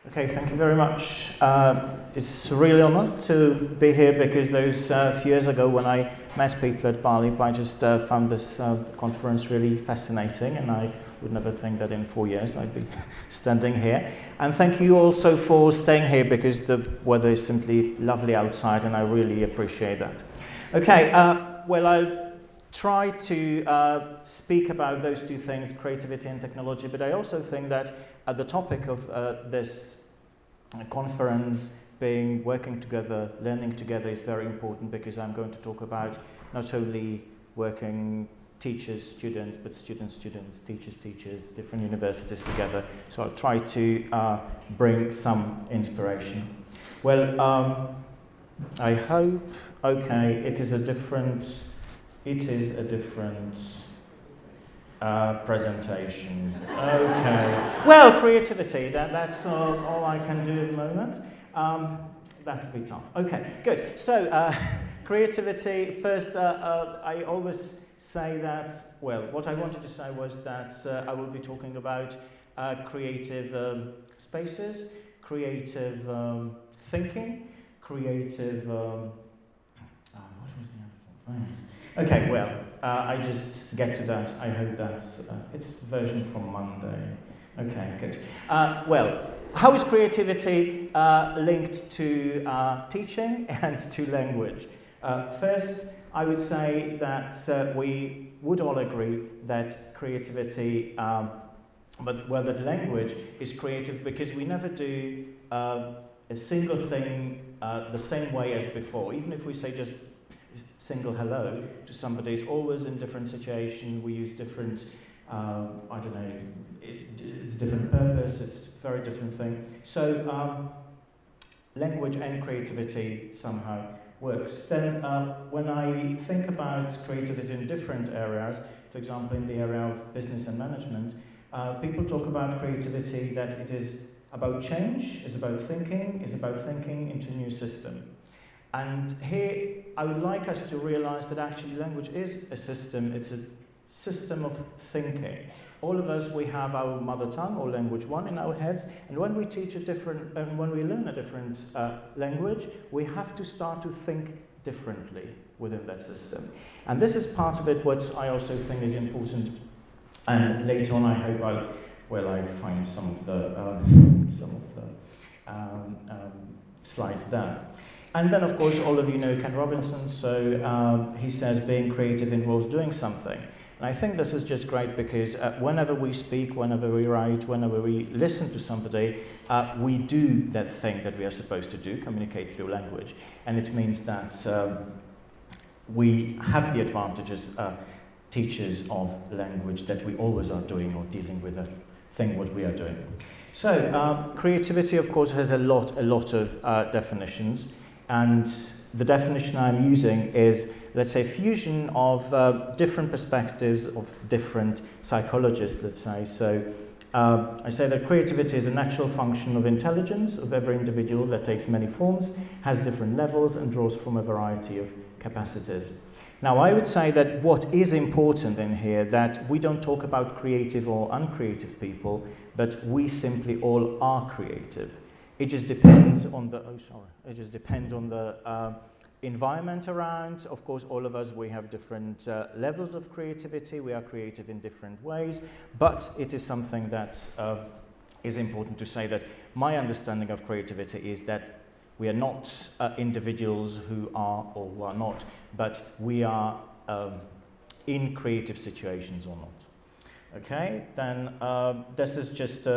Okay, thank you very much. It's a really honor to be here because those few years ago when I met people at Bali, I just found this conference really fascinating, and I would never think that in 4 years I'd be standing here. And thank you also for staying here because the weather is simply lovely outside, and I really appreciate that. Okay, well, I'll try to speak about those two things, creativity and technology, but I also think that the topic of this conference being working together, learning together is very important because I'm going to talk about not only working teachers, students, but students, teachers, different universities together. So I'll try to bring some inspiration. Well, I hope, okay, it is a different presentation. Okay. Well, creativity, that's all I can do at the moment. That'll be tough. Okay, good. So, creativity, first, I always say that, well, what I wanted to say was that I will be talking about creative spaces, creative thinking, creative, what was the other things? Okay, well, I just get to that. I hope that's, it's version from Monday. Okay, good. Well, how is creativity linked to teaching and to language? First, I would say that we would all agree that creativity, that language is creative because we never do a single thing the same way as before. Even if we say just single hello to somebody, it's always in different situation. We use different, I don't know, it's different purpose, it's a very different thing. So language and creativity somehow works. Then when I think about creativity in different areas, for example in the area of business and management, people talk about creativity that it is about change, it's about thinking into a new system. And here, I would like us to realize that actually language is a system, it's a system of thinking. All of us, we have our mother tongue or language one in our heads, and when we teach a different, and when we learn a different language, we have to start to think differently within that system. And this is part of it, what I also think is important. And later on, I hope I find some of the slides there. And then, of course, all of you know Ken Robinson, so he says being creative involves doing something. And I think this is just great because whenever we speak, whenever we write, whenever we listen to somebody, we do that thing that we are supposed to do, communicate through language. And it means that we have the advantages, teachers of language, that we always are doing or dealing with a thing what we are doing. So creativity, of course, has a lot of definitions. And the definition I'm using is, let's say, fusion of different perspectives of different psychologists, let's say. So I say that creativity is a natural function of intelligence of every individual that takes many forms, has different levels, and draws from a variety of capacities. Now, I would say that what is important in here, that we don't talk about creative or uncreative people, but we simply all are creative. It just depends on the, environment around. Of course, all of us, we have different levels of creativity. We are creative in different ways, but it is something that is important to say that my understanding of creativity is that we are not individuals who are or who are not, but we are in creative situations or not. Okay, then this is just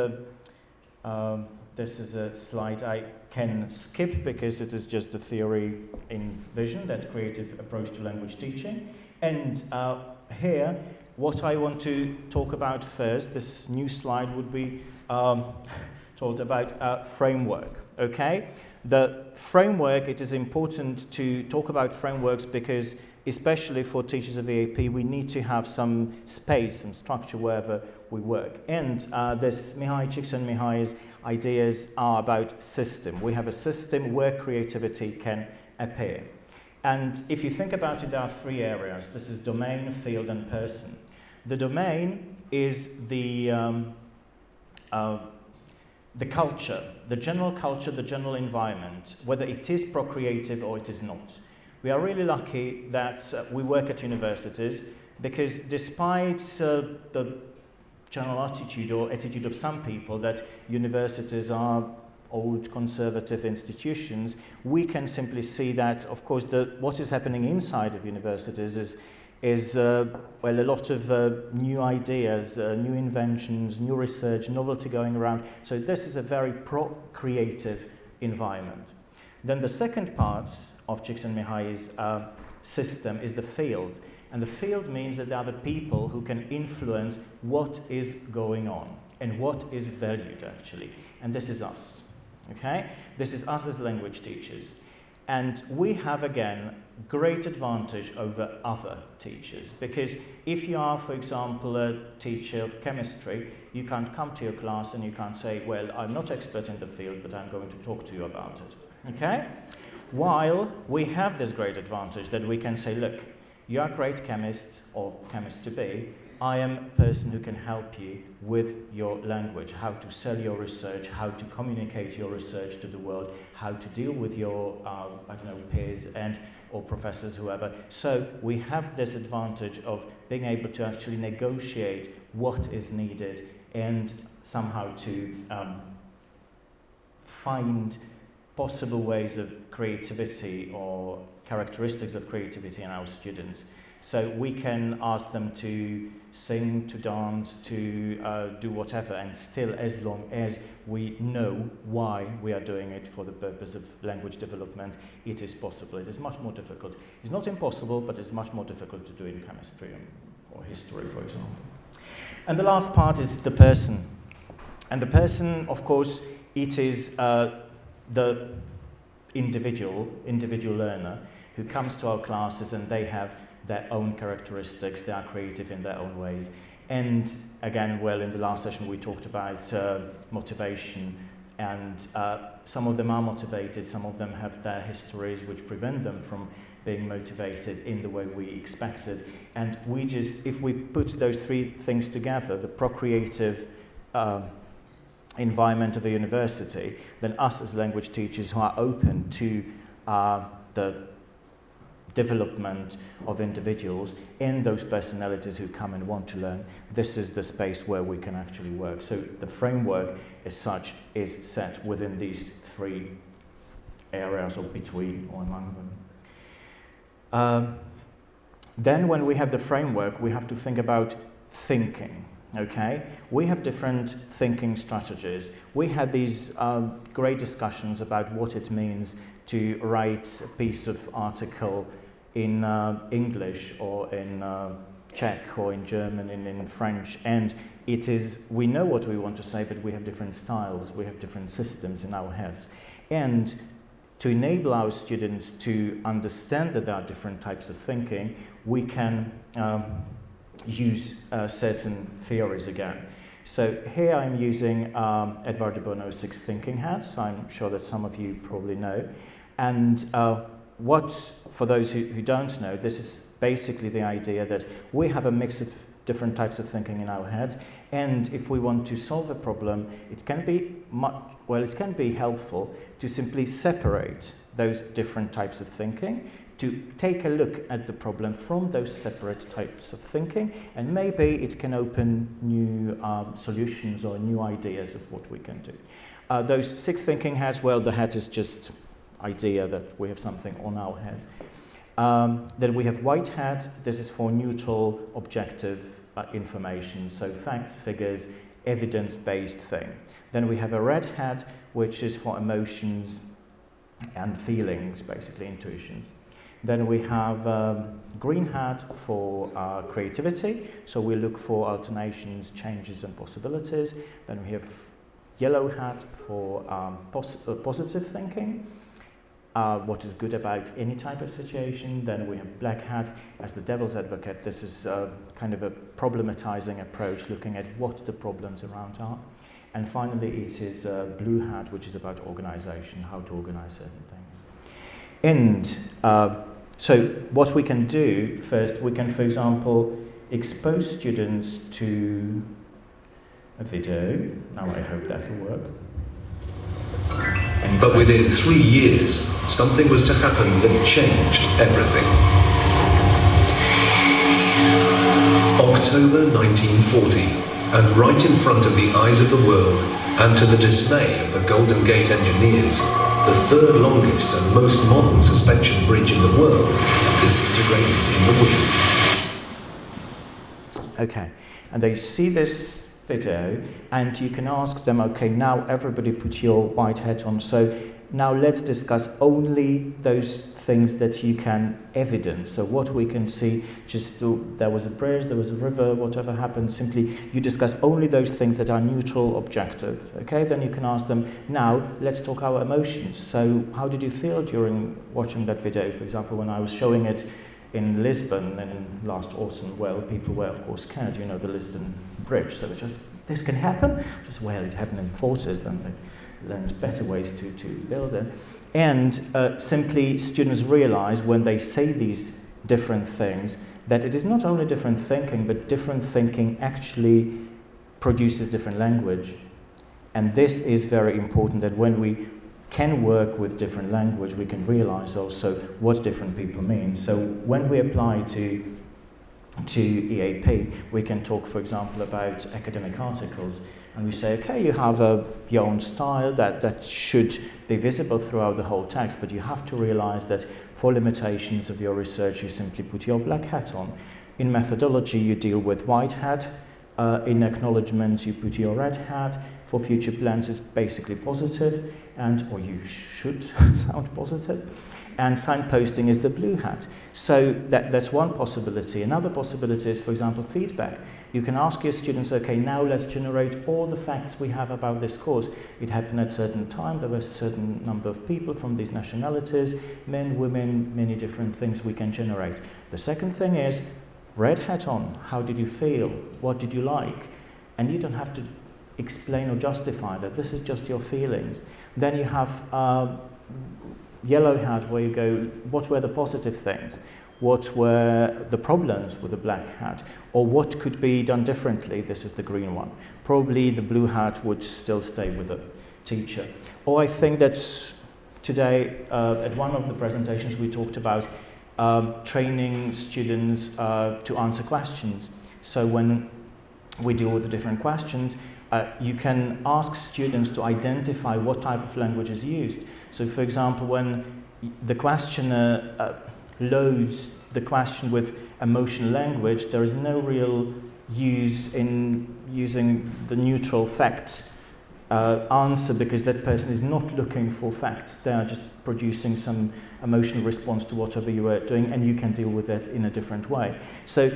this is a slide I can skip because it is just a theory in vision, that creative approach to language teaching. And here, what I want to talk about first, this new slide would be told about framework, okay? The framework, it is important to talk about frameworks because especially for teachers of EAP, we need to have some space, some structure wherever we work. And this Mihai Csikszentmihalyi's ideas are about system. We have a system where creativity can appear. And if you think about it, there are three areas. This is domain, field, and person. The domain is the the culture, the general environment, whether it is procreative or it is not. We are really lucky that we work at universities, because despite the general attitude of some people that universities are old conservative institutions, we can simply see that, of course, what is happening inside of universities is well, a lot of new ideas, new inventions, new research, novelty going around. So this is a very pro-creative environment. Then the second part of Csikszentmihalyi's system is the field. And the field means that there are the people who can influence what is going on and what is valued, actually. And this is us, okay? This is us as language teachers. And we have, again, great advantage over other teachers, because if you are, for example, a teacher of chemistry, you can't come to your class and you can't say, well, I'm not expert in the field, but I'm going to talk to you about it, okay? While we have this great advantage that we can say, look, you are a great chemist or chemist to be, I am a person who can help you with your language, how to sell your research, how to communicate your research to the world, how to deal with your, I don't know, peers or professors, whoever. So we have this advantage of being able to actually negotiate what is needed and somehow to find possible ways of creativity or characteristics of creativity in our students. So we can ask them to sing, to dance, to do whatever, and still, as long as we know why we are doing it for the purpose of language development, it is possible. It is much more difficult. It's not impossible, but it's much more difficult to do in chemistry or history, for example. And the last part is the person. And the person, of course, it is the individual learner who comes to our classes, and they have their own characteristics, they are creative in their own ways. And again, well, in the last session we talked about motivation, and some of them are motivated, some of them have their histories which prevent them from being motivated in the way we expected. And we just, if we put those three things together, the procreative environment of a university, then us as language teachers who are open to the development of individuals and those personalities who come and want to learn, this is the space where we can actually work. So the framework as such is set within these three areas, or between or among them. Then when we have the framework, we have to think about thinking. Okay, we have different thinking strategies. We had these great discussions about what it means to write a piece of article in English or in Czech or in German and in French, and it is, we know what we want to say, but we have different styles, we have different systems in our heads. And to enable our students to understand that there are different types of thinking, we can use certain theories again. So here I'm using Edward de Bono's 6 thinking hats. I'm sure that some of you probably know. And for those who don't know, this is basically the idea that we have a mix of different types of thinking in our heads, and if we want to solve a problem, it can be helpful to simply separate those different types of thinking, to take a look at the problem from those separate types of thinking, and maybe it can open new solutions or new ideas of what we can do. Those 6 thinking hats, well, the hat is just idea that we have something on our heads. Then we have white hat. This is for neutral, objective information, so facts, figures, evidence-based thing. Then we have a red hat, which is for emotions and feelings, basically intuitions. Then we have green hat for creativity, so we look for alternations, changes and possibilities. Then we have yellow hat for positive thinking, what is good about any type of situation. Then we have black hat as the devil's advocate. This is kind of a problematizing approach, looking at what the problems around are. And finally it is blue hat, which is about organization, how to organize certain things. And so what we can do first, we can, for example, expose students to a video. Now I hope that will work. But within 3 years, something was to happen that changed everything. October 1940, and right in front of the eyes of the world, and to the dismay of the Golden Gate engineers, the third longest and most modern suspension bridge in the world disintegrates in the wind. Okay, and they see this video, and you can ask them, okay, now everybody put your white hat on, so now let's discuss only those things that you can evidence. So what we can see, there was a bridge, there was a river, whatever happened, simply you discuss only those things that are neutral, objective. Okay, then you can ask them, now let's talk our emotions. So how did you feel during watching that video? For example, when I was showing it in Lisbon in last autumn, well, people were of course scared, you know, the Lisbon Bridge. So it's just, this can happen? Just, well, it happened in the 40s, then they learned better ways to build it. And simply students realize when they say these different things that it is not only different thinking, but different thinking actually produces different language. And this is very important, that when we can work with different language, we can realize also what different people mean. So when we apply to EAP, we can talk, for example, about academic articles, and we say, okay, you have your own style that should be visible throughout the whole text, but you have to realize that for limitations of your research, you simply put your black hat on. In methodology, you deal with white hat. In acknowledgements, you put your red hat. For future plans, it's basically positive, or you should sound positive. And signposting is the blue hat. So that's one possibility. Another possibility is, for example, feedback. You can ask your students, okay, now let's generate all the facts we have about this course. It happened at a certain time, there was a certain number of people from these nationalities, men, women, many different things we can generate. The second thing is, red hat on, how did you feel? What did you like? And you don't have to explain or justify that, this is just your feelings. Then you have yellow hat, where you go, what were the positive things? What were the problems with the black hat? Or what could be done differently? This is the green one. Probably the blue hat would still stay with the teacher. Or I think that's today, at one of the presentations we talked about training students to answer questions. So when we deal with the different questions, you can ask students to identify what type of language is used. So for example, when the questioner loads the question with emotional language, there is no real use in using the neutral facts answer, because that person is not looking for facts. They are just producing some emotional response to whatever you are doing, and you can deal with that in a different way. So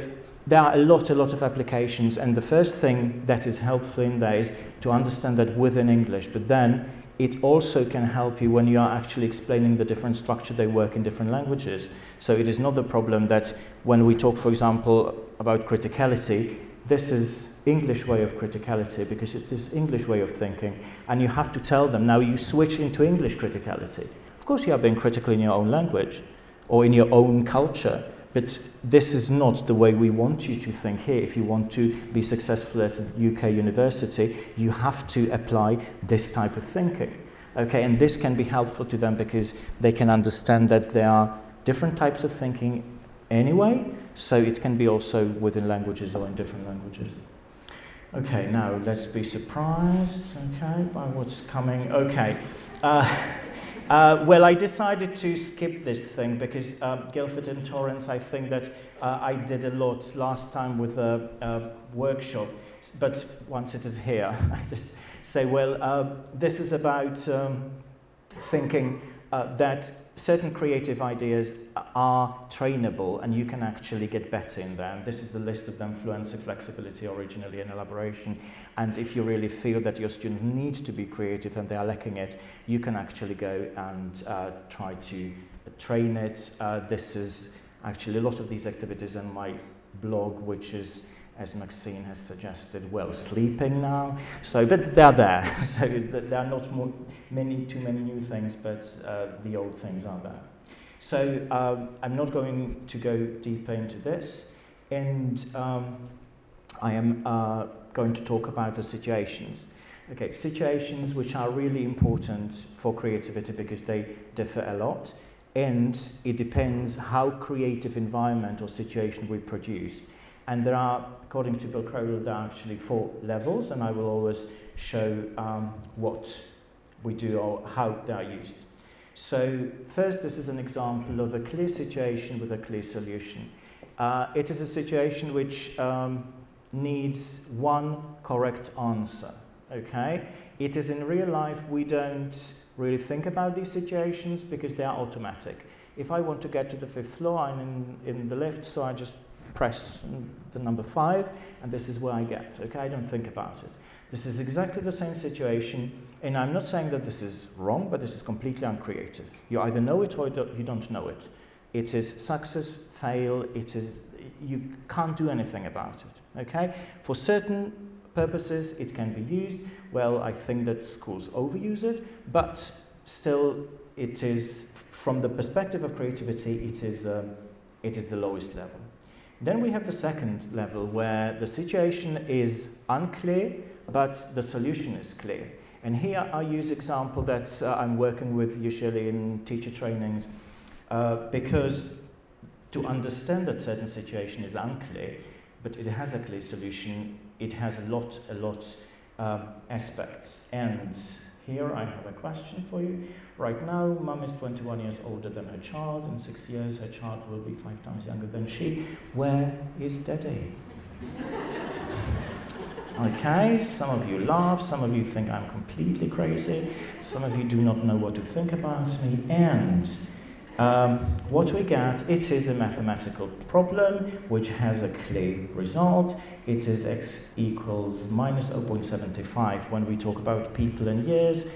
there are a lot of applications, and the first thing that is helpful in there is to understand that within English, but then it also can help you when you are actually explaining the different structure they work in different languages. So it is not the problem that when we talk, for example, about criticality, this is English way of criticality because it's this English way of thinking, and you have to tell them, now you switch into English criticality. Of course you are being critical in your own language or in your own culture, but this is not the way we want you to think here. If you want to be successful at a UK university, you have to apply this type of thinking. Okay, and this can be helpful to them because they can understand that there are different types of thinking anyway, so it can be also within languages or in different languages. Okay, now let's be surprised, okay, by what's coming. Okay. Well, I decided to skip this thing because Guildford and Torrance, I think that I did a lot last time with a workshop, but once it is here, I just say, well, this is about thinking that certain creative ideas are trainable and you can actually get better in them. This is the list of them: fluency, flexibility, originality, and elaboration. And if you really feel that your students need to be creative and they are lacking it, you can actually go and try to train it. This is actually a lot of these activities on my blog, which is, as Maxine has suggested, well, sleeping now. So, but they're there. So there are not too many new things, but the old things are there. So I'm not going to go deeper into this, and I am going to talk about the situations. Okay, situations which are really important for creativity because they differ a lot, and it depends how creative environment or situation we produce. And there are, according to Bill Crowell, there are actually 4 levels, and I will always show what we do or how they are used. So first, this is an example of a clear situation with a clear solution. It is a situation which needs one correct answer, okay? It is in real life, we don't really think about these situations because they are automatic. If I want to get to the 5th floor, I'm in the lift, so I just press the number 5, and this is where I get, okay? I don't think about it. This is exactly the same situation, and I'm not saying that this is wrong, but this is completely uncreative. You either know it or you don't know it. It is success, fail, you can't do anything about it, okay? For certain purposes, it can be used. Well, I think that schools overuse it, but still, it is, from the perspective of creativity, it is the lowest level. Then we have the second level, where the situation is unclear, but the solution is clear. And here I use example that I'm working with usually in teacher trainings, because to understand that certain situation is unclear, but it has a clear solution, it has a lot aspects. And here I have a question for you. Right now, mum is 21 years older than her child. In 6 years, her child will be 5 times younger than she. Where is daddy? Okay, some of you laugh, some of you think I'm completely crazy, some of you do not know what to think about me, and what we get, it is a mathematical problem which has a clear result. It is x equals minus 0.75 when we talk about people in years.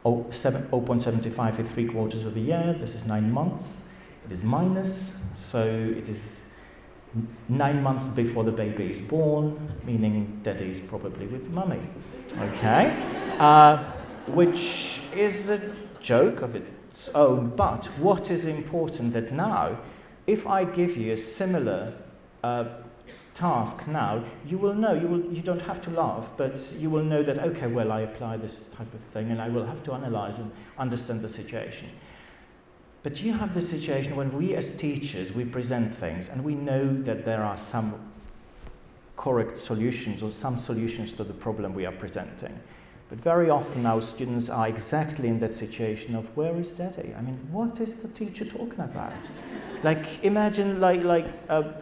0.75 is 3/4 of a year. This is 9 months. It is minus, so it is 9 months before the baby is born, meaning daddy is probably with mummy. Okay? Which is a joke of its own, but what is important that now, if I give you a similar task now, you will know, you don't have to laugh, but you will know that, okay, well, I apply this type of thing and I will have to analyze and understand the situation. But you have the situation when we as teachers, we present things and we know that there are some correct solutions or some solutions to the problem we are presenting. But very often our students are exactly in that situation of, where is daddy? I mean, what is the teacher talking about? Like, imagine like a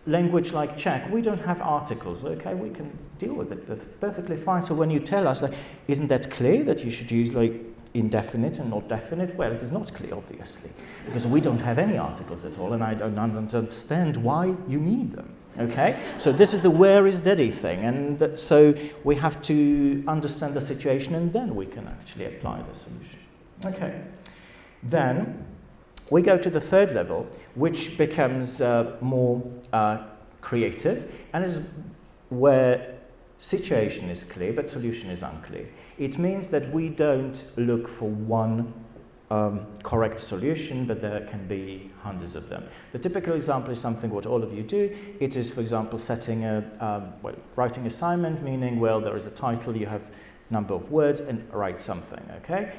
language like Czech, we don't have articles, okay? We can deal with it perfectly fine. So when you tell us, like, isn't that clear that you should use like indefinite and not definite? Well, it is not clear, obviously, because we don't have any articles at all, and I don't understand why you need them, okay? So this is the where is daddy thing, and so we have to understand the situation, and then we can actually apply the solution. Okay, then we go to the third level, which becomes more creative, and is where situation is clear, but solution is unclear. It means that we don't look for one correct solution, but there can be hundreds of them. The typical example is something what all of you do. It is, for example, setting a writing assignment, meaning, well, there is a title, you have number of words, and write something, okay?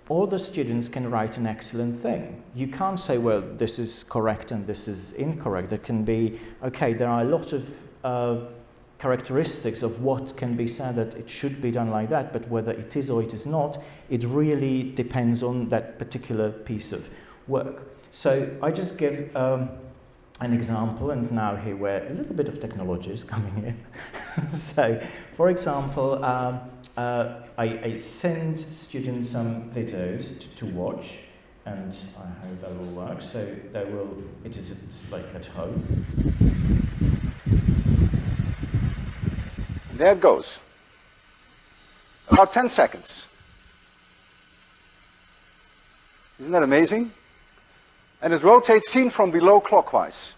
All the students can write an excellent thing. You can't say, well, this is correct and this is incorrect. There can be, okay, there are a lot of characteristics of what can be said that it should be done like that, but whether it is or it is not, it really depends on that particular piece of work. So I just give an example, and now here where a little bit of technology is coming in. So, for example, I send students some videos to watch, and I hope that will work. So they will, it's like at home. There it goes. About 10 seconds. Isn't that amazing? And it rotates seen from below clockwise.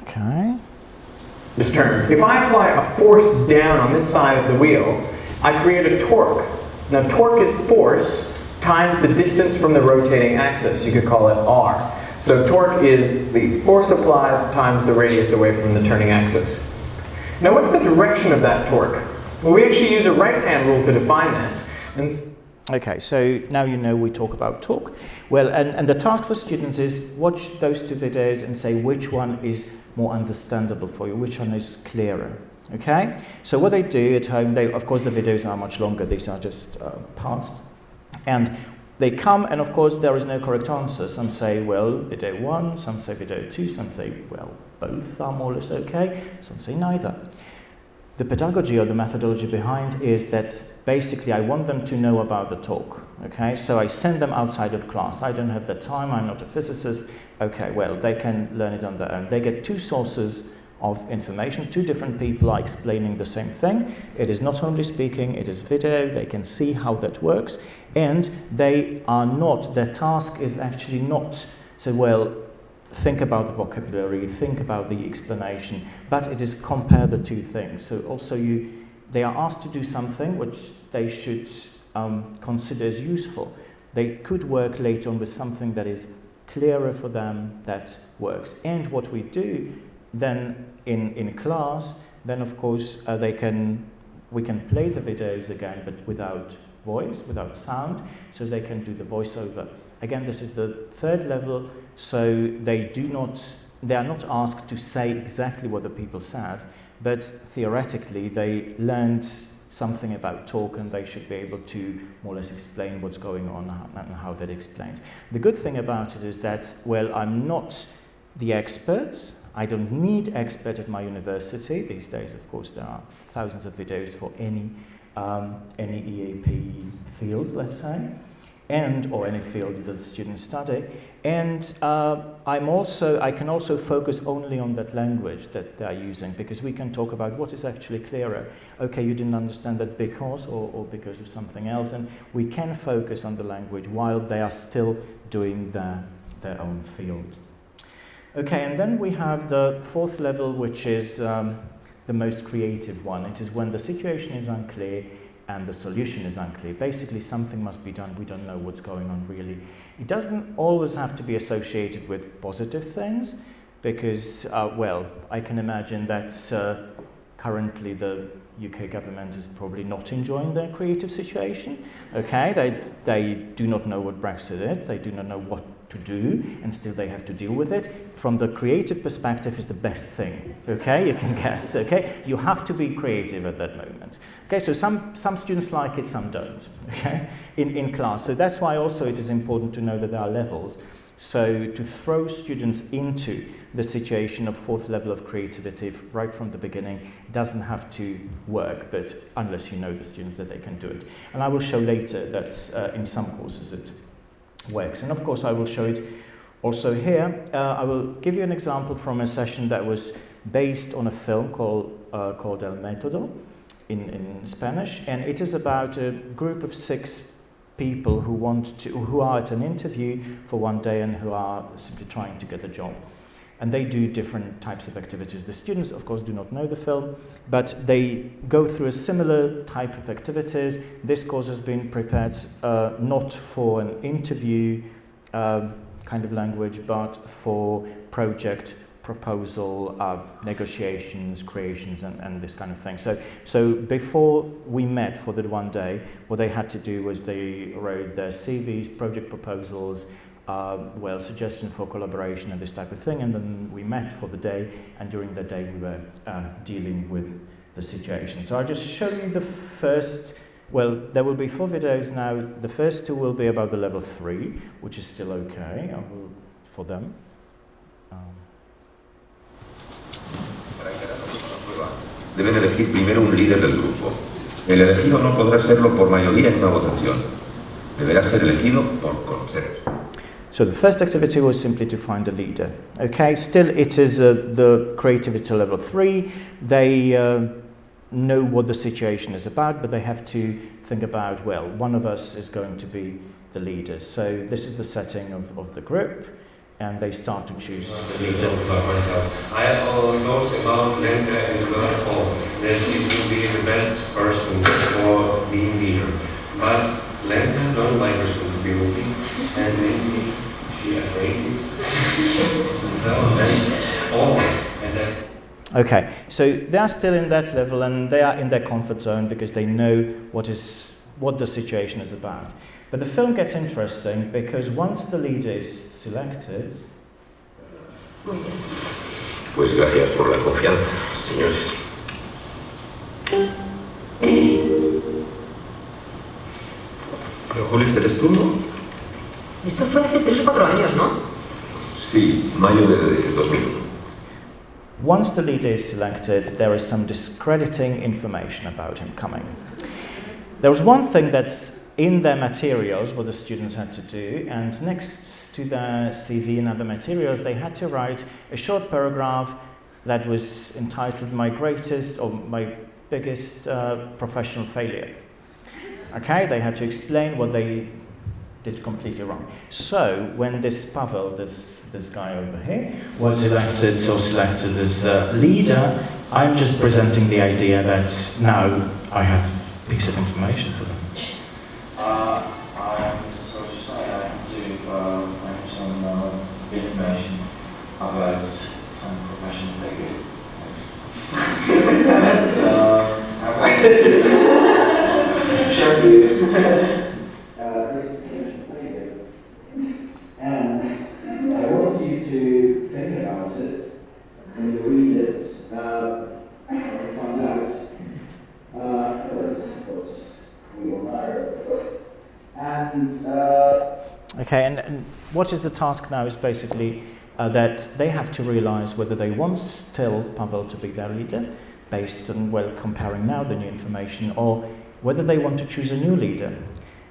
Okay. This terms. If I apply a force down on this side of the wheel, I create a torque. Now torque is force times the distance from the rotating axis. You could call it R. So torque is the force applied times the radius away from the turning axis. Now what's the direction of that torque? Well, we actually use a right-hand rule to define this. Okay, so now you know we talk about torque. Well, and the task for students is watch those two videos and say which one is more understandable for you, which one is clearer. Okay, so what they do at home, of course the videos are much longer, these are just parts. And they come, and of course there is no correct answer. Some say, well, video 1, some say video 2, some say, well, both are more or less okay, some say neither. The pedagogy or the methodology behind is that basically I want them to know about the talk, okay? So I send them outside of class. I don't have the time, I'm not a physicist. Okay, well, they can learn it on their own. They get two sources of information, two different people are explaining the same thing. It is not only speaking, it is video, they can see how that works, and they are not, their task is actually not, so well, think about the vocabulary, think about the explanation, but it is compare the two things. So also they are asked to do something which they should consider as useful. They could work later on with something that is clearer for them, that works. And what we do then in class, then of course we can play the videos again, but without voice, without sound, so they can do the voiceover. Again, this is the third level, so they are not asked to say exactly what the people said, but theoretically they learned something about talk and they should be able to more or less explain what's going on and how that explains. The good thing about it is that, well, I'm not the expert. I don't need expert at my university. These days, of course, there are thousands of videos for any EAP field, let's say, or any field that students study. And I can also focus only on that language that they're using, because we can talk about what is actually clearer. Okay, you didn't understand that because or because of something else, and we can focus on the language while they are still doing their own field. Okay, and then we have the fourth level, which is the most creative one. It is when the situation is unclear and the solution is unclear. Basically, something must be done. We don't know what's going on really. It doesn't always have to be associated with positive things, because, well, I can imagine that currently the UK government is probably not enjoying their creative situation. Okay, they do not know what Brexit is. They do not know what to do, and still they have to deal with it. From the creative perspective, is the best thing, okay, you can get, okay? You have to be creative at that moment. Okay, so some students like it, some don't, okay, in class. So that's why also it is important to know that there are levels. So to throw students into the situation of fourth level of creativity right from the beginning doesn't have to work, but unless you know the students that they can do it. And I will show later that in some courses it works. And of course I will show it also here. I will give you an example from a session that was based on a film called El Método in Spanish, and it is about a group of 6 people who are at an interview for one day and who are simply trying to get a job. And they do different types of activities. The students, of course, do not know the film, but they go through a similar type of activities. This course has been prepared not for an interview kind of language, but for project proposal, negotiations, creations, and this kind of thing. So before we met for that one day, what they had to do was they wrote their CVs, project proposals, well, suggestions for collaboration and this type of thing, and then we met for the day, and during the day we were dealing with the situation. So I'll just show you the first, well, there will be 4 videos now. The first 2 will be about the level 3, which is still okay for them. Deben elegir primero un líder del grupo. El elegido no podrá serlo por mayoría en una votación. Deberá ser elegido por consenso. So the first activity was simply to find a leader. Okay, still it is the creativity level 3. They know what the situation is about, but they have to think about, well, one of us is going to be the leader. So this is the setting of the group, and they start to choose the leader. I thought about Lenka and Libor that he would be the best person for being leader. But Lenka don't like responsibility, and maybe she afraid it. So that's all. Okay, so they are still in that level and they are in their comfort zone because they know what the situation is about. But the film gets interesting because once the leader is selected... Pues gracias por la confianza, señores. Pero Julio, ¿este eres tú, no? Esto fue hace 3 o 4 años, ¿no? Sí, mayo de 2001. Once the leader is selected, there is some discrediting information about him coming. There was one thing that's in their materials, what the students had to do, and next to their CV and other materials, they had to write a short paragraph that was entitled My Greatest or My Biggest Professional Failure. Okay, they had to explain what they did completely wrong. So when this Pavel, this guy over here, was elected selected as leader, I'm just presenting the idea that now I have a piece of information for them. I have some information about some professional figure. And I want to show you this professional figure. And I want you to think about it when you read it and find out what's we all know. And okay, and what is the task now is basically that they have to realize whether they want still Pavel to be their leader, based on, well, comparing now the new information, or whether they want to choose a new leader.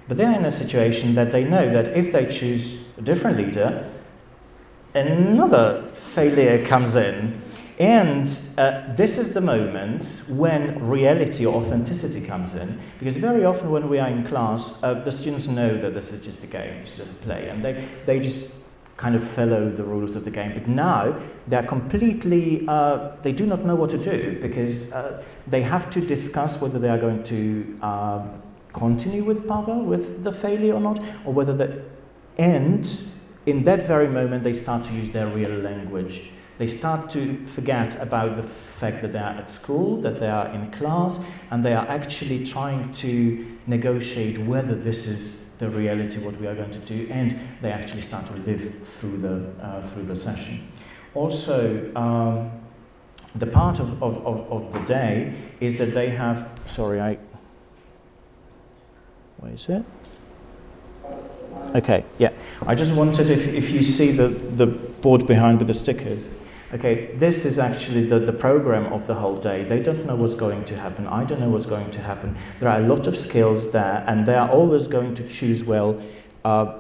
But they're in a situation that they know that if they choose a different leader, another failure comes in, and this is the moment when reality or authenticity comes in, because very often when we are in class, the students know that this is just a game, it's just a play, and they just kind of follow the rules of the game. But now they're completely, they do not know what to do, because they have to discuss whether they are going to continue with Pavel, with the failure or not, or whether the end, in that very moment, they start to use their real language. They start to forget about the fact that they are at school, that they are in class, and they are actually trying to negotiate whether this is the reality, what we are going to do, and they actually start to live through the session. Also, the part of the day is that they have, where is it? Okay, yeah. I just wanted, if you see the board behind with the stickers, okay, this is actually the program of the whole day. They don't know what's going to happen. I don't know what's going to happen. There are a lot of skills there, and they are always going to choose, well,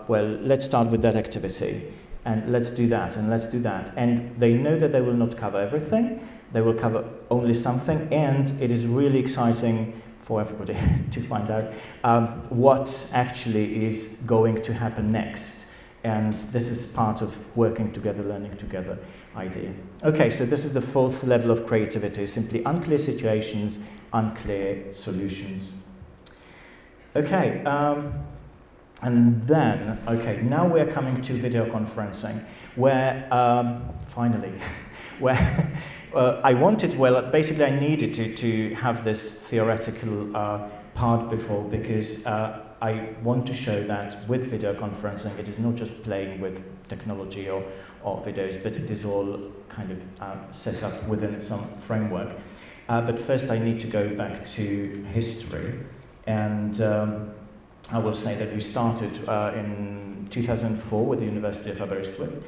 let's start with that activity, and let's do that, and let's do that. And they know that they will not cover everything. They will cover only something, and it is really exciting for everybody to find out what actually is going to happen next. And this is part of working together, learning together idea. Okay, so this is the 4th level of creativity, simply unclear situations, unclear solutions. Okay, and then, okay, now we're coming to video conferencing, where, finally, where I wanted, well, basically I needed to have this theoretical part before, because I want to show that with video conferencing, it is not just playing with technology or videos, but it is all kind of set up within some framework. But first I need to go back to history, and I will say that we started in 2004 with the University of Aberystwyth.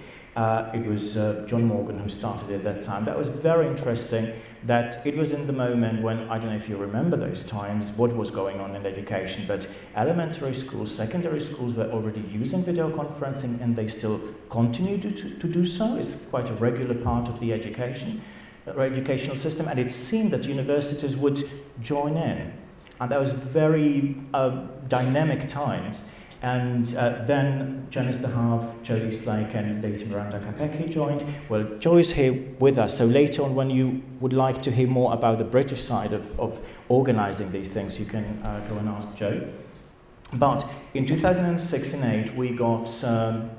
It was John Morgan who started at that time. That was very interesting, that it was in the moment when, I don't know if you remember those times, what was going on in education, but elementary schools, secondary schools were already using video conferencing, and they still continue to do so. It's quite a regular part of the educational system, and it seemed that universities would join in. And that was very dynamic times. And then Janice de Haaf, Jodie Slake, and later Miranda Kapecki joined. Well, Jo is here with us, so later on when you would like to hear more about the British side of organising these things, you can go and ask Jo. But in 2006 and 2008, we got a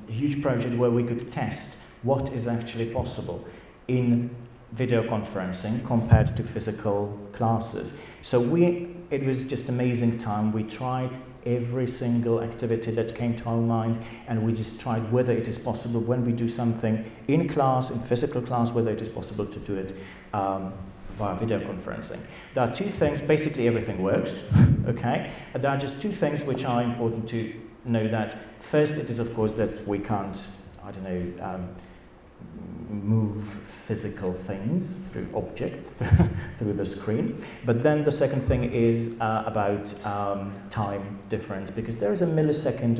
huge project where we could test what is actually possible in video conferencing compared to physical classes. So it was just amazing time. We tried every single activity that came to our mind, and we just tried whether it is possible when we do something in class, in physical class, whether it is possible to do it via video conferencing. There are two things, basically everything works, okay? There are just two things which are important to know. That first, it is of course that we can't, move physical things through objects through the screen. But then the second thing is about time difference, because there is a millisecond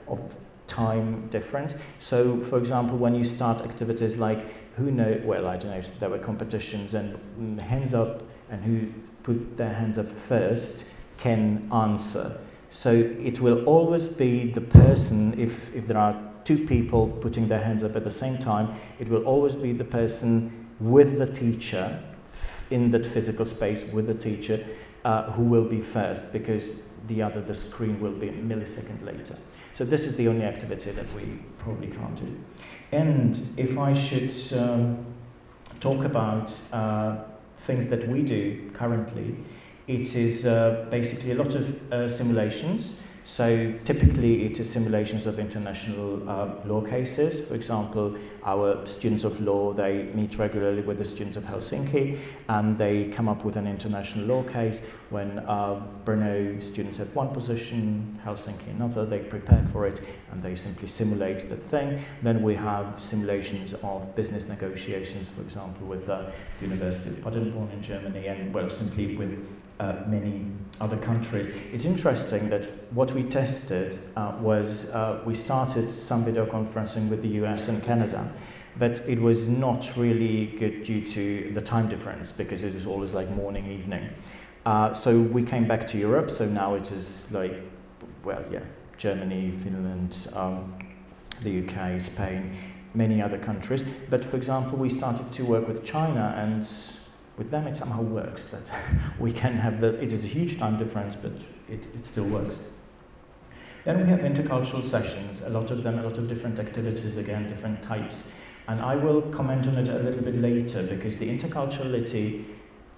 of time difference. So, for example, when you start activities like, there were competitions and hands up, and who put their hands up first can answer. So it will always be the person, if there are two people putting their hands up at the same time, it will always be the person with the teacher, in that physical space with the teacher, who will be first, because the screen will be a millisecond later. So this is the only activity that we probably can't do. And if I should talk about things that we do currently, it is basically a lot of simulations. So typically it is simulations of international law cases. For example, our students of law, they meet regularly with the students of Helsinki, and they come up with an international law case. When Brno students have one position, Helsinki another, they prepare for it and they simply simulate that thing. Then we have simulations of business negotiations, for example, with the University of Paderborn in Germany, and simply with many other countries. It's interesting that what we tested was we started some video conferencing with the US and Canada, but it was not really good due to the time difference, because it was always like morning, evening. So we came back to Europe, so now it is like, Germany, Finland, the UK, Spain, many other countries. But for example, we started to work with China, and with them it somehow works, that we can have it is a huge time difference, but it still works. Then we have intercultural sessions, a lot of different activities, again, different types. And I will comment on it a little bit later, because the interculturality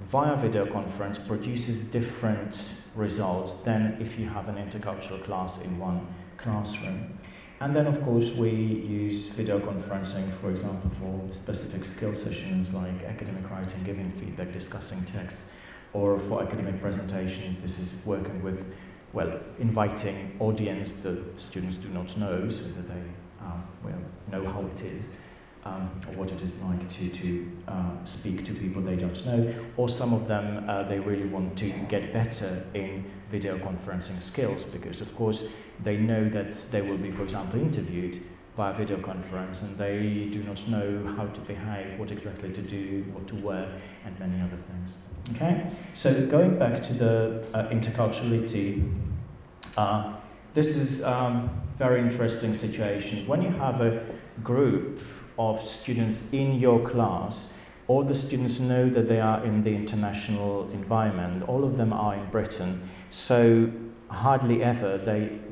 via video conference produces different results than if you have an intercultural class in one classroom. And then, of course, we use video conferencing, for example, for specific skill sessions like academic writing, giving feedback, discussing text, or for academic presentations. This is working with, inviting audience that students do not know, so that they know how it is, or what it is like to speak to people they don't know. Or some of them, they really want to get better in video conferencing skills, because of course they know that they will be, for example, interviewed via video conference, and they do not know how to behave, what exactly to do, what to wear, and many other things. Okay, so going back to the interculturality, this is a very interesting situation. When you have a group of students in your class, all the students know that they are in the international environment. All of them are in Britain, so hardly ever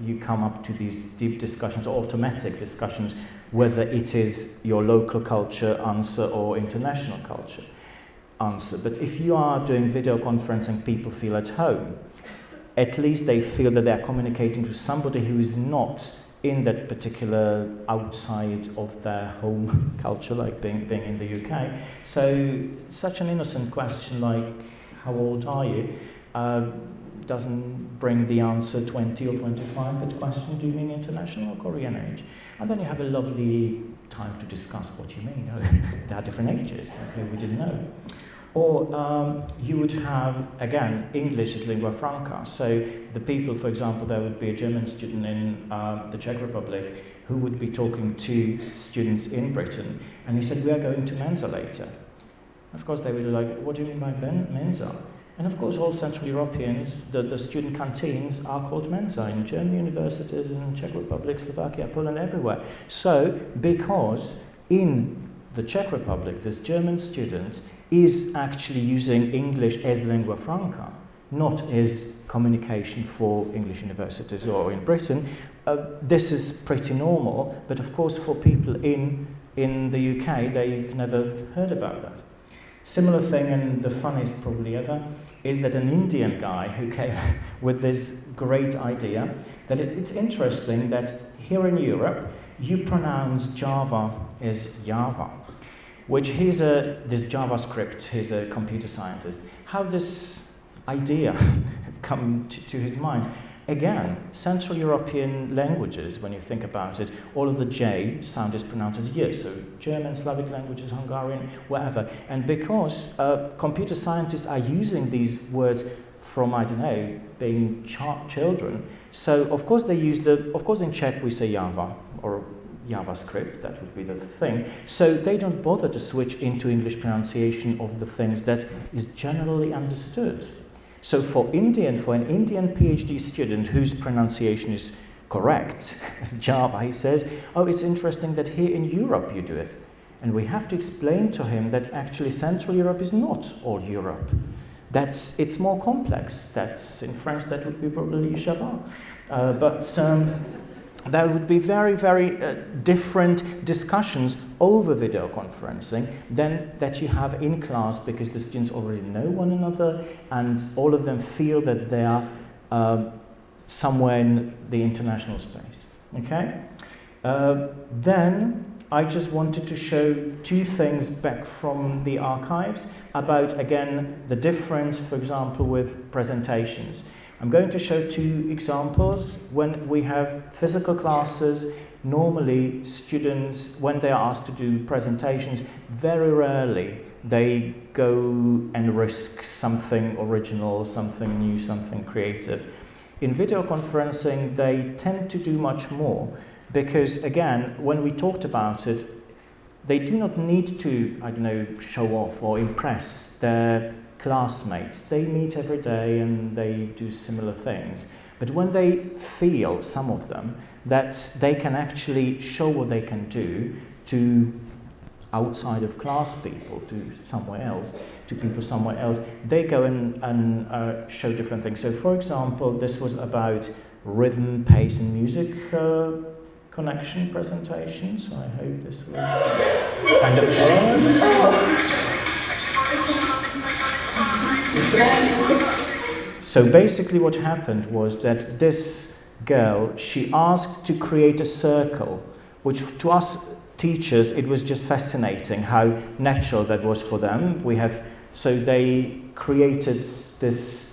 you come up to these deep discussions or automatic discussions whether it is your local culture answer or international culture answer. But if you are doing video conferencing, people feel at home. At least they feel that they are communicating to somebody who is not in that particular outside of their home culture, like being in the UK. So such an innocent question like, how old are you, doesn't bring the answer 20 or 25, but question, do you mean international or Korean age? And then you have a lovely time to discuss what you mean. There are different ages, okay, we didn't know. Or you would have, again, English is lingua franca. So the people, for example, there would be a German student in the Czech Republic who would be talking to students in Britain, and he said, we are going to Mensa later. Of course, they would be like, what do you mean by Mensa? And of course, all Central Europeans, the student canteens are called Mensa in German universities, in Czech Republic, Slovakia, Poland, everywhere. So, because in the Czech Republic, this German student is actually using English as lingua franca, not as communication for English universities or in Britain. This is pretty normal, but of course for people in the UK, they've never heard about that. Similar thing, and the funniest probably ever, is that an Indian guy who came with this great idea that it's interesting that here in Europe you pronounce Java as Java, which this JavaScript, he's a computer scientist. How this idea come to his mind? Again, Central European languages, when you think about it, all of the J sound is pronounced as Y, so German, Slavic languages, Hungarian, whatever. And because computer scientists are using these words from, I don't know, being children, so of course they use of course in Czech we say Java, or JavaScript, that would be the thing. So they don't bother to switch into English pronunciation of the things that is generally understood. So for an Indian PhD student whose pronunciation is correct, as Java, he says, oh, it's interesting that here in Europe you do it. And we have to explain to him that actually Central Europe is not all Europe. It's more complex. That's in French, that would be probably Java. There would be very, very different discussions over video conferencing than that you have in class, because the students already know one another and all of them feel that they are somewhere in the international space. Okay? Then I just wanted to show two things back from the archives about, again, the difference, for example, with presentations. I'm going to show two examples. When we have physical classes, normally students, when they are asked to do presentations, very rarely they go and risk something original, something new, something creative. In video conferencing, they tend to do much more because, again, when we talked about it, they do not need to, I don't know, show off or impress their classmates. They meet every day and they do similar things. But when they feel, some of them, that they can actually show what they can do to outside of class people, to somewhere else, to people somewhere else, they go and show different things. So for example, this was about rhythm, pace and music connection presentation. So I hope this will kind of So basically what happened was that this girl, she asked to create a circle, which to us teachers, it was just fascinating how natural that was for them. So they created this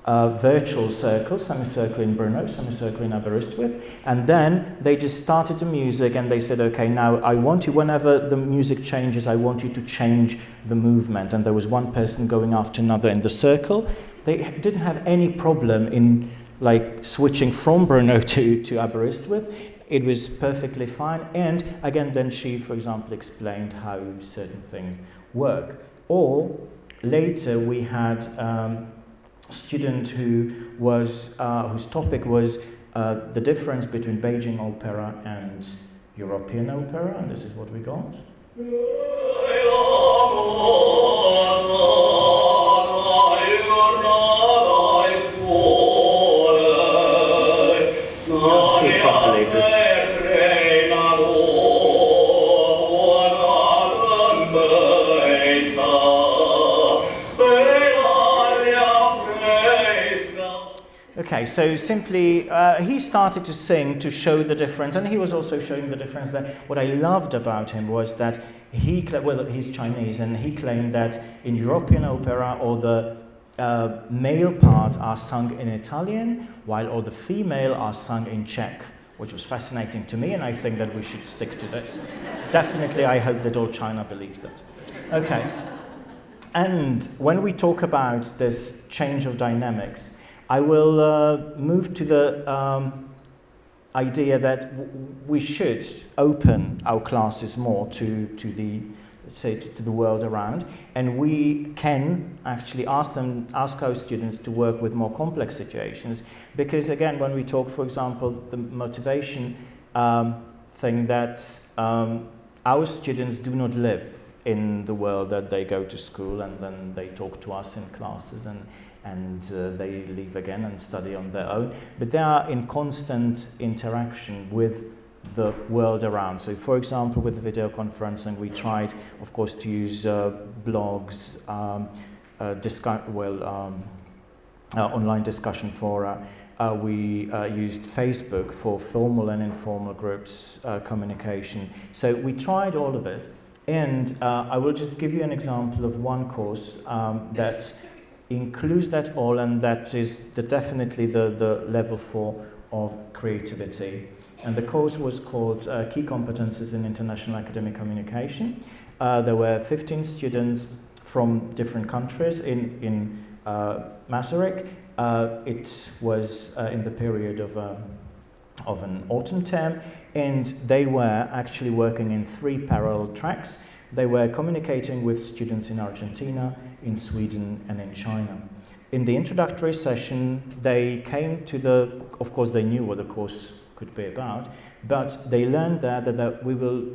virtual circle, semicircle in Brno, semicircle in Aberystwyth, and then they just started the music and they said, okay, now I want you, whenever the music changes, I want you to change the movement. And there was one person going after another in the circle. They didn't have any problem in like switching from Brno to Aberystwyth. It was perfectly fine. And again, then she, for example, explained how certain things work. Or later we had student whose topic was the difference between Beijing opera and European opera, and this is what we got. Can't see it properly, but okay, so simply he started to sing to show the difference, and he was also showing the difference. That what I loved about him was that he's Chinese, and he claimed that in European opera all the male parts are sung in Italian, while all the female are sung in Czech, which was fascinating to me, and I think that we should stick to this. Definitely, I hope that all China believes that. Okay, and when we talk about this change of dynamics, I will move to the idea that we should open our classes more to the, let's say, to the world around, and we can actually ask our students to work with more complex situations, because again, when we talk, for example, the motivation thing, that our students do not live in the world that they go to school and then they talk to us in classes and they leave again and study on their own, but they are in constant interaction with the world around. So, for example, with the video conferencing, we tried, of course, to use blogs, online discussion fora. We used Facebook for formal and informal groups communication. So we tried all of it. And I will just give you an example of one course that includes that all, and that is definitely the level 4 of creativity. And the course was called Key Competences in International Academic Communication. There were 15 students from different countries in Masaryk. It was in the period of an autumn term, and they were actually working in 3 parallel tracks. They were communicating with students in Argentina, in Sweden, and in China. In the introductory session, they came to of course they knew what the course could be about, but they learned there that we will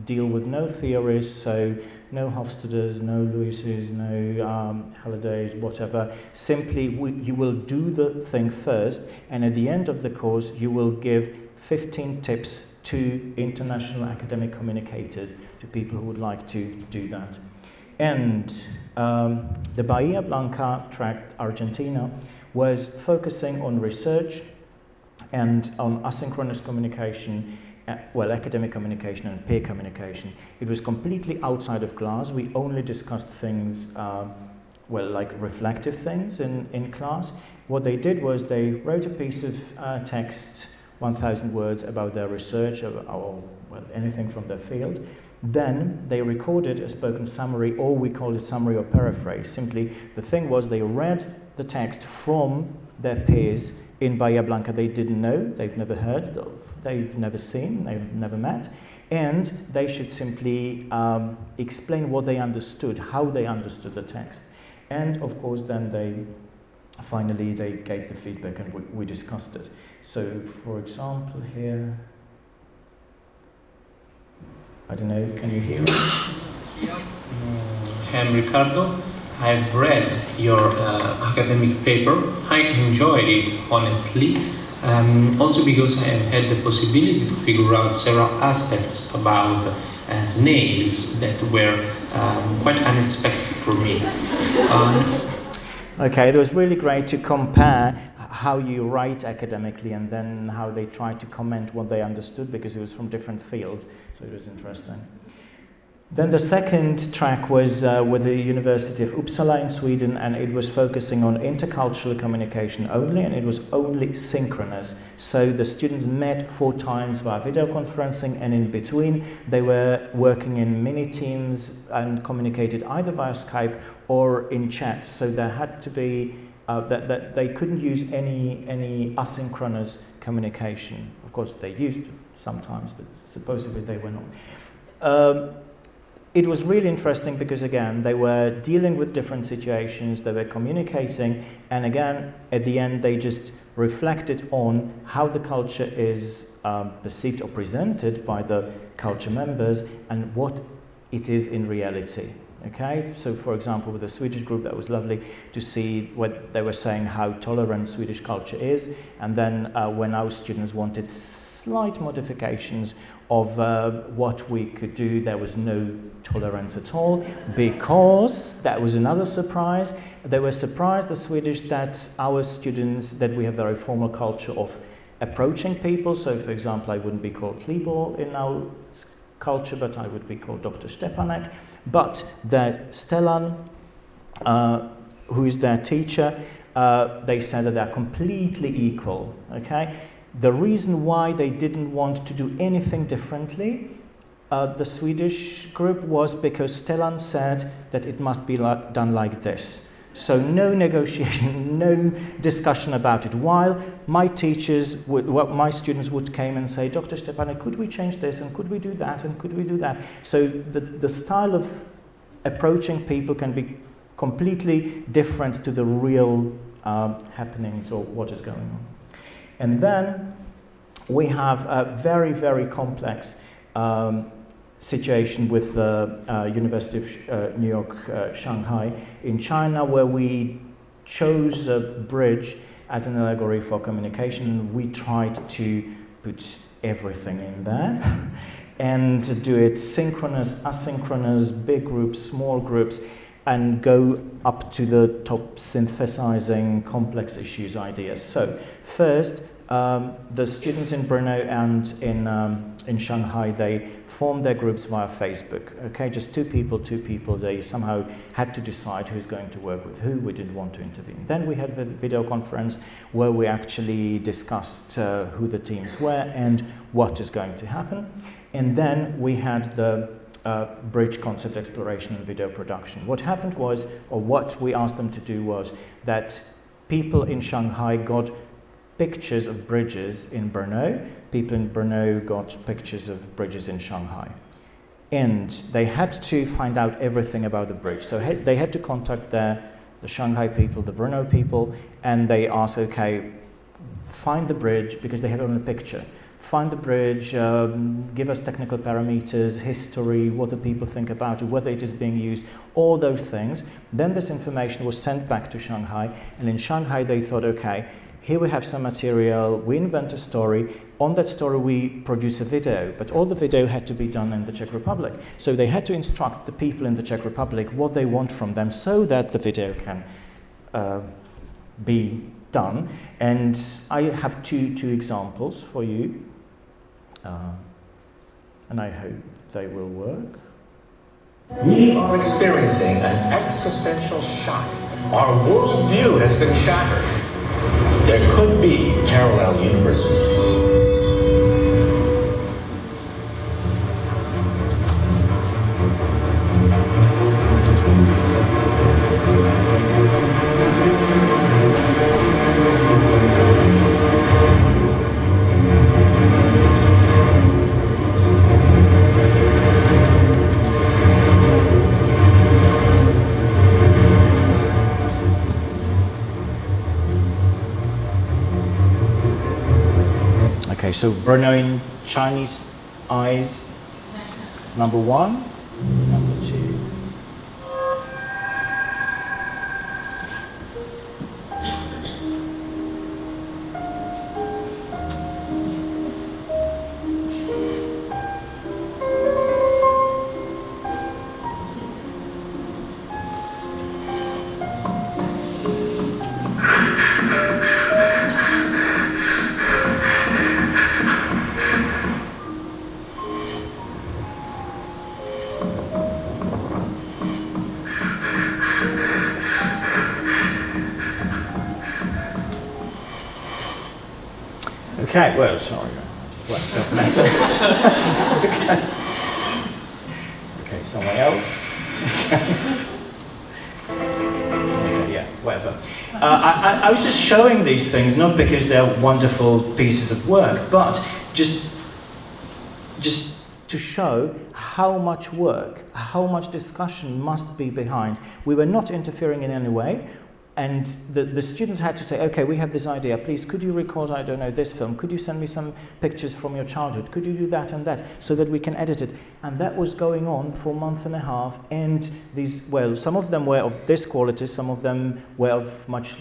deal with no theories, so no Hofstadters, no Lewises, no Hallidays, whatever. Simply, you will do the thing first, and at the end of the course, you will give 15 tips to international academic communicators, to people who would like to do that. And the Bahia Blanca tract, Argentina, was focusing on research and on asynchronous communication, academic communication and peer communication. It was completely outside of class. We only discussed things, like reflective things in class. What they did was they wrote a piece of text, 1,000 words about their research or anything from their field. Then they recorded a spoken summary, or we call it summary or paraphrase. Simply, the thing was they read the text from their peers in Bahia Blanca. They didn't know, they've never heard of, they've never seen, they've never met, and they should simply explain what they understood, how they understood the text. And of course then finally they gave the feedback, and we discussed it. So for example here, I don't know, can you hear me? I'm Ricardo. I've read your academic paper. I enjoyed it, honestly, also because I have had the possibility to figure out several aspects about snails that were quite unexpected for me. Okay, it was really great to compare how you write academically and then how they try to comment what they understood, because it was from different fields, so it was interesting. Then the second track was with the University of Uppsala in Sweden, and it was focusing on intercultural communication only, and it was only synchronous. So the students met 4 times via video conferencing, and in between they were working in mini teams and communicated either via Skype or in chats. So there had to be that they couldn't use any asynchronous communication. Of course, they used sometimes, but supposedly they were not. It was really interesting because, again, they were dealing with different situations, they were communicating, and again, at the end, they just reflected on how the culture is perceived or presented by the culture members and what it is in reality. Okay, so for example, with the Swedish group, that was lovely to see what they were saying, how tolerant Swedish culture is, and then when our students wanted slight modifications of what we could do, there was no tolerance at all, because that was another surprise. They were surprised, the Swedish, that our students, that we have very formal culture of approaching people. So for example, I wouldn't be called Libor in our culture, but I would be called Dr. Stepanek. But that Stellan, who is their teacher, they said that they're completely equal, okay? The reason why they didn't want to do anything differently, the Swedish group, was because Stellan said that it must be done like this. So no negotiation, no discussion about it. While my my students would come and say, Dr. Stepanek, could we change this, and could we do that, and could we do that? So the style of approaching people can be completely different to the real happenings or what is going on. And then we have a very, very complex situation with the University of New York, Shanghai in China, where we chose a bridge as an allegory for communication. We tried to put everything in there and do it synchronous, asynchronous, big groups, small groups, and go up to the top synthesizing complex issues ideas. So first, the students in Brno and in Shanghai, they formed their groups via Facebook. Okay, just two people. They somehow had to decide who's going to work with who. We didn't want to intervene. Then we had a video conference where we actually discussed who the teams were and what is going to happen. And then we had the bridge concept exploration and video production. What happened was, or what we asked them to do was, that people in Shanghai got pictures of bridges in Brno. People in Brno got pictures of bridges in Shanghai. And they had to find out everything about the bridge. So they had to contact the Shanghai people, the Brno people, and they asked, okay, find the bridge, because they have it on a picture. Find the bridge, give us technical parameters, history, what the people think about it, whether it is being used, all those things. Then this information was sent back to Shanghai, and in Shanghai they thought, okay, here we have some material, we invent a story, on that story we produce a video, but all the video had to be done in the Czech Republic. So they had to instruct the people in the Czech Republic what they want from them so that the video can be done. And I have two examples for you. And I hope they will work. We are experiencing an existential shock. Our worldview has been shattered. There could be parallel universes. Okay, so Brno in Chinese eyes, number 1, number 2. Okay, well, sorry. Well, it doesn't matter. Okay, someone else. Okay, yeah, whatever. I was just showing these things, not because they're wonderful pieces of work, but just to show how much work, how much discussion must be behind. We were not interfering in any way. And the students had to say, okay, we have this idea, please, could you record, I don't know, this film? Could you send me some pictures from your childhood? Could you do that and that, so that we can edit it? And that was going on for a month and a half, and these, well, some of them were of this quality, some of them were of much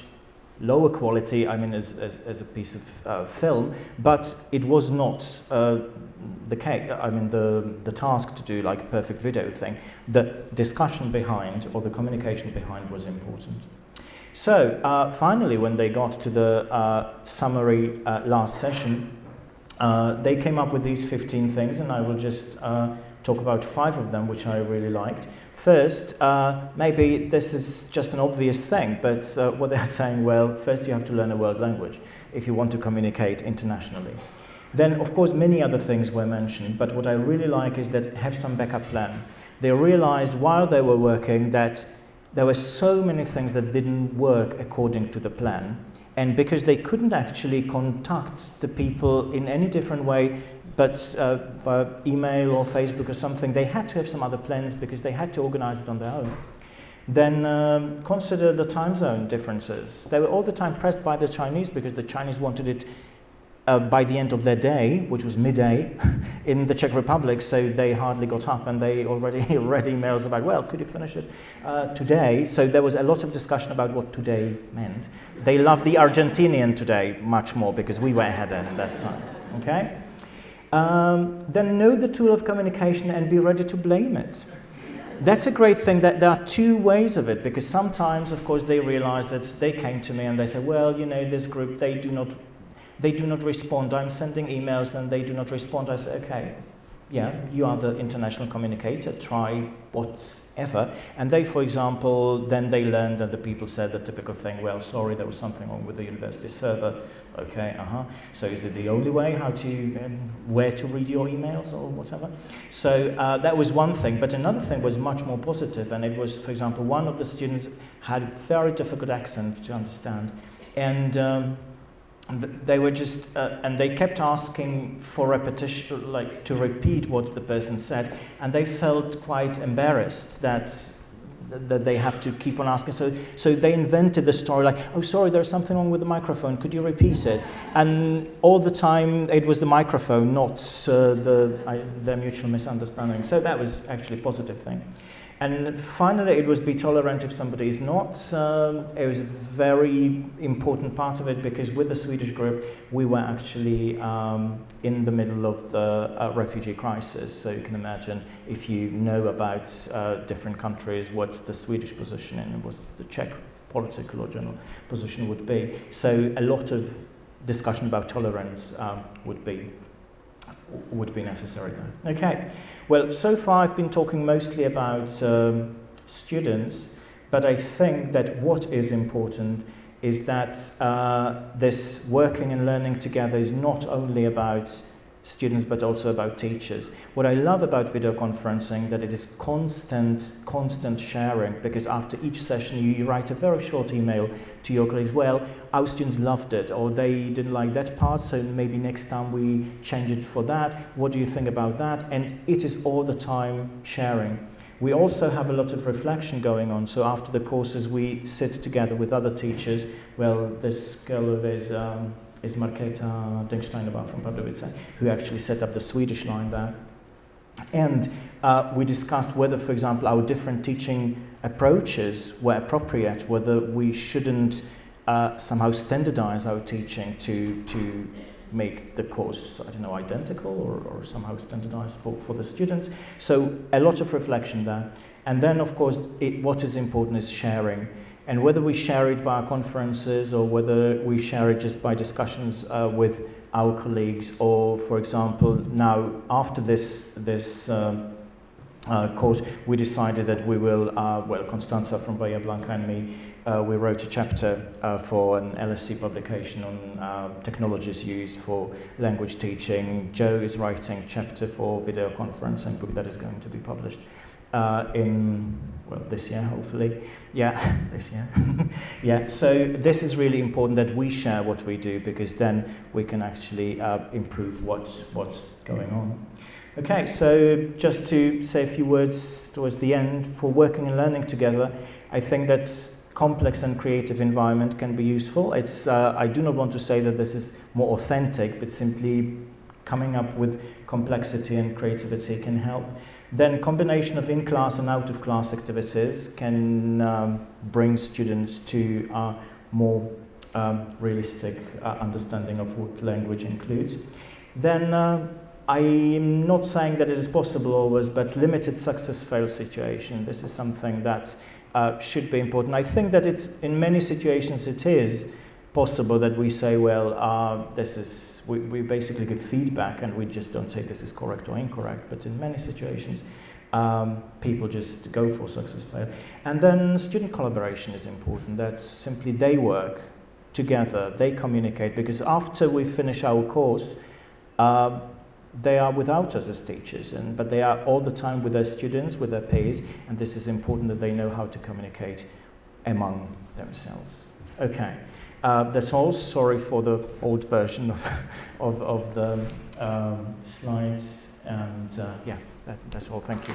lower quality, I mean, as a piece of film, but it was not the case, I mean, the task to do like a perfect video thing. The discussion behind, or the communication behind, was important. So finally, when they got to the summary last session, they came up with these 15 things, and I will just talk about 5 of them, which I really liked. First, maybe this is just an obvious thing, but what they're saying, well, first you have to learn a world language if you want to communicate internationally. Then, of course, many other things were mentioned, but what I really like is that have some backup plan. They realized while they were working that there were so many things that didn't work according to the plan. And because they couldn't actually contact the people in any different way, but via email or Facebook or something, they had to have some other plans because they had to organize it on their own. Then consider the time zone differences. They were all the time pressed by the Chinese because the Chinese wanted it by the end of their day, which was midday, in the Czech Republic, so they hardly got up, and they already read emails about, well, could you finish it today? So there was a lot of discussion about what today meant. They loved the Argentinian today much more because we were ahead in that time, okay? Then know the tool of communication and be ready to blame it. That's a great thing, that there are two ways of it, because sometimes, of course, they realize that they came to me and they say, well, you know, this group, they do not respond. I'm sending emails and they do not respond. I say, okay, yeah, you are the international communicator, try whatever. And they, for example, then they learned that the people said the typical thing, well, sorry, there was something wrong with the university server. Okay, So is it the only way how to, where to read your emails or whatever? So that was one thing, but another thing was much more positive, and it was, for example, one of the students had a very difficult accent to understand, and they were just, and they kept asking for repetition, like to repeat what the person said, and they felt quite embarrassed that they have to keep on asking. So they invented the story like, oh, sorry, there's something wrong with the microphone, could you repeat it? And all the time it was the microphone, not their mutual misunderstanding. So that was actually a positive thing. And finally, it was be tolerant if somebody is not. It was a very important part of it, because with the Swedish group, we were actually in the middle of the refugee crisis. So you can imagine, if you know about different countries, what the Swedish position and what the Czech political or general position would be. So a lot of discussion about tolerance would be necessary then. Okay, well, so far I've been talking mostly about students, but I think that what is important is that this working and learning together is not only about students but also about teachers. What I love about video conferencing, that it is constant sharing, because after each session you write a very short email to your colleagues, well, our students loved it, or they didn't like that part, so maybe next time we change it for that, what do you think about that? And it is all the time sharing. We also have a lot of reflection going on, so after the courses we sit together with other teachers. Well, this girl is Markéta Dingsteinová from Pardubice, who actually set up the Swedish line there. And we discussed whether, for example, our different teaching approaches were appropriate, whether we shouldn't somehow standardize our teaching to make the course, I don't know, identical or somehow standardized for the students. So a lot of reflection there. And then, of course, what is important is sharing. And whether we share it via conferences or whether we share it just by discussions with our colleagues, or, for example, now after this course, we decided that we will, Constanza from Bahia Blanca and me, we wrote a chapter for an LSE publication on technologies used for language teaching. Joe is writing a chapter for video conferencing, book that is going to be published in, this year, hopefully. Yeah, this year. Yeah, so this is really important that we share what we do, because then we can actually improve what's going on. Okay, so just to say a few words towards the end, for working and learning together, I think that complex and creative environment can be useful. It's I do not want to say that this is more authentic, but simply coming up with complexity and creativity can help. Then combination of in-class and out-of-class activities can bring students to a more realistic understanding of what language includes. Then I'm not saying that it is possible always, but limited success-fail situation. This is something that should be important. I think that in many situations it is possible that we say, well, we basically give feedback and we just don't say this is correct or incorrect, but in many situations people just go for success-fail. And then student collaboration is important, that simply they work together, they communicate, because after we finish our course, they are without us as teachers, but they are all the time with their students, with their peers, and this is important that they know how to communicate among themselves. Okay, that's all. Sorry for the old version of the slides, and yeah, that's all. Thank you.